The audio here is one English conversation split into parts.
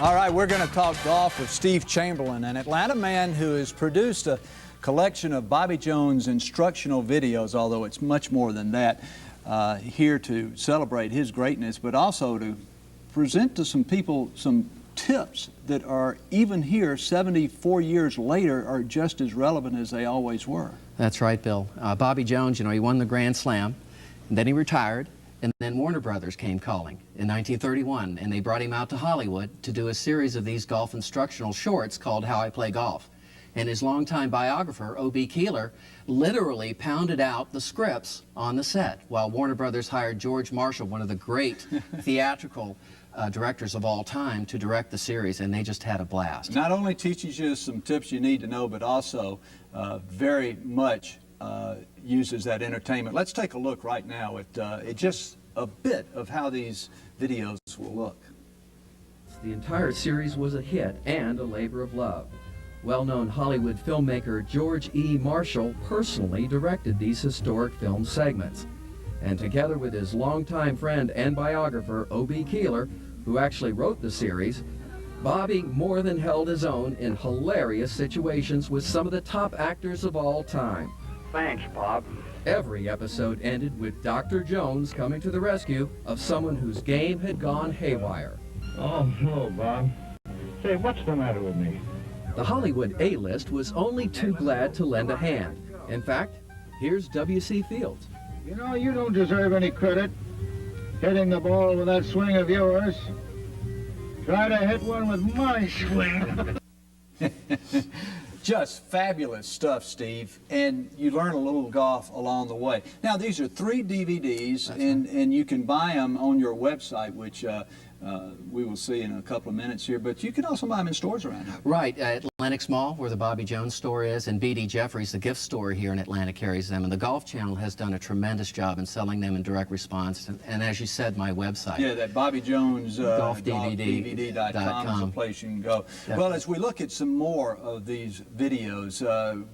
All right, we're going to talk golf with Steve Chamberlain, an Atlanta man who has produced a collection of Bobby Jones instructional videos, although it's much more than that, here to celebrate his greatness, but also to present to some people some tips that are, even here 74 years later, are just as relevant as they always were. That's right, Bill. Bobby Jones, he won the Grand Slam, and then he retired, and then Warner Brothers came calling in 1931, and they brought him out to Hollywood to do a series of these golf instructional shorts called How I Play Golf. And his longtime biographer, O.B. Keeler, literally pounded out the scripts on the set, while Warner Brothers hired George Marshall, one of the great theatrical directors of all time, to direct the series, and they just had a blast. Not only teaches you some tips you need to know, but also very much uses that entertainment. Let's take a look right now at just a bit of how these videos will look. The entire series was a hit and a labor of love. Well-known Hollywood filmmaker George E. Marshall personally directed these historic film segments. And together with his longtime friend and biographer, O.B. Keeler, who actually wrote the series, Bobby more than held his own in hilarious situations with some of the top actors of all time. Thanks, Bob. Every episode ended with Dr. Jones coming to the rescue of someone whose game had gone haywire. Oh, no, Bob. Say, what's the matter with me? The Hollywood A-list was only too glad to lend a hand. In fact, here's W.C. Fields. You know, you don't deserve any credit hitting the ball with that swing of yours. Try to hit one with my swing. Just fabulous stuff, Steve, and you learn a little golf along the way. Now, these are 3 DVDs, and you can buy them on your website, which we will see in a couple of minutes here, but you can also buy them in stores around here. Right, at Lenox Mall, where the Bobby Jones store is, and B.D. Jeffries, the gift store here in Atlanta, carries them. And the Golf Channel has done a tremendous job in selling them in direct response. And as you said, my website. Yeah, that Bobby Jones golfdvd.com is a place you can go. Definitely. Well, as we look at some more of these videos,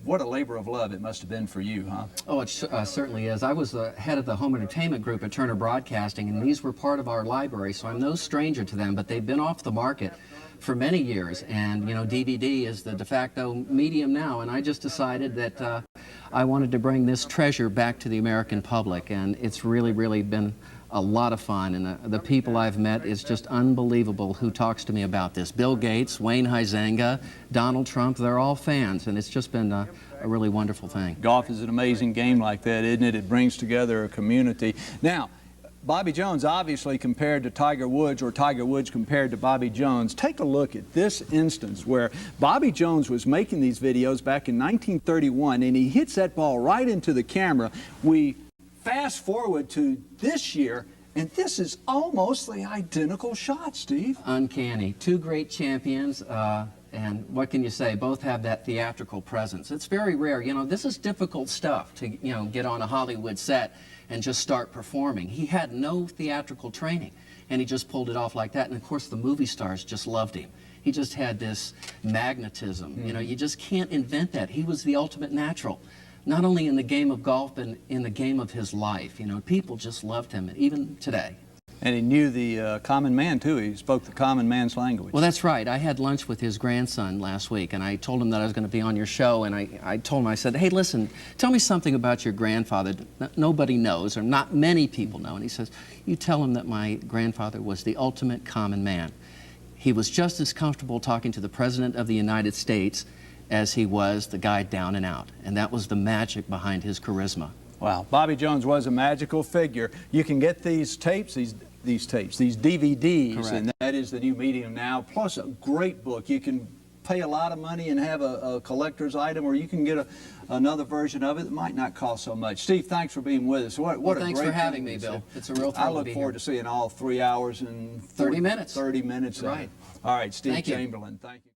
what a labor of love it must have been for you, huh? Oh, it certainly is. I was the head of the home entertainment group at Turner Broadcasting, and these were part of our library, so I'm no stranger to them, but they've been off the market for many years, and DVD is the de facto medium now, and I just decided that I wanted to bring this treasure back to the American public, and it's really been a lot of fun, and the people I've met is just unbelievable who talks to me about this. Bill Gates, Wayne Huizenga, Donald Trump, they're all fans, and it's just been a really wonderful thing. Golf is an amazing game like that, isn't it? It brings together a community. Now, Bobby Jones obviously compared to Tiger Woods, or Tiger Woods compared to Bobby Jones. Take a look at this instance where Bobby Jones was making these videos back in 1931, and he hits that ball right into the camera. We fast forward to this year, and this is almost the identical shot, Steve. Uncanny. 2 great champions, and what can you say? Both have that theatrical presence. It's very rare. This is difficult stuff to, get on a Hollywood set and just start performing. He had no theatrical training, and he just pulled it off like that. And of course, the movie stars just loved him. He just had this magnetism. You just can't invent that. He was the ultimate natural, not only in the game of golf, but in the game of his life. People just loved him, even today. And he knew the common man, too. He spoke the common man's language. Well, that's right. I had lunch with his grandson last week, and I told him that I was going to be on your show, and I told him, I said, hey, listen, tell me something about your grandfather that nobody knows, or not many people know. And he says, you tell him that my grandfather was the ultimate common man. He was just as comfortable talking to the President of the United States as he was the guy down and out. And that was the magic behind his charisma. Wow. Bobby Jones was a magical figure. You can get these tapes, these DVDs, correct, and that is the new medium now, plus a great book. You can pay a lot of money and have a collector's item, or you can get another version of it that might not cost so much. Steve, thanks for being with us. What well, a thanks great for having me, Bill. It's a real thrill. I look forward to seeing all 3 hours and 30 minutes. 30 minutes. Right. All right, Steve Thank you. Chamberlain. Thank you.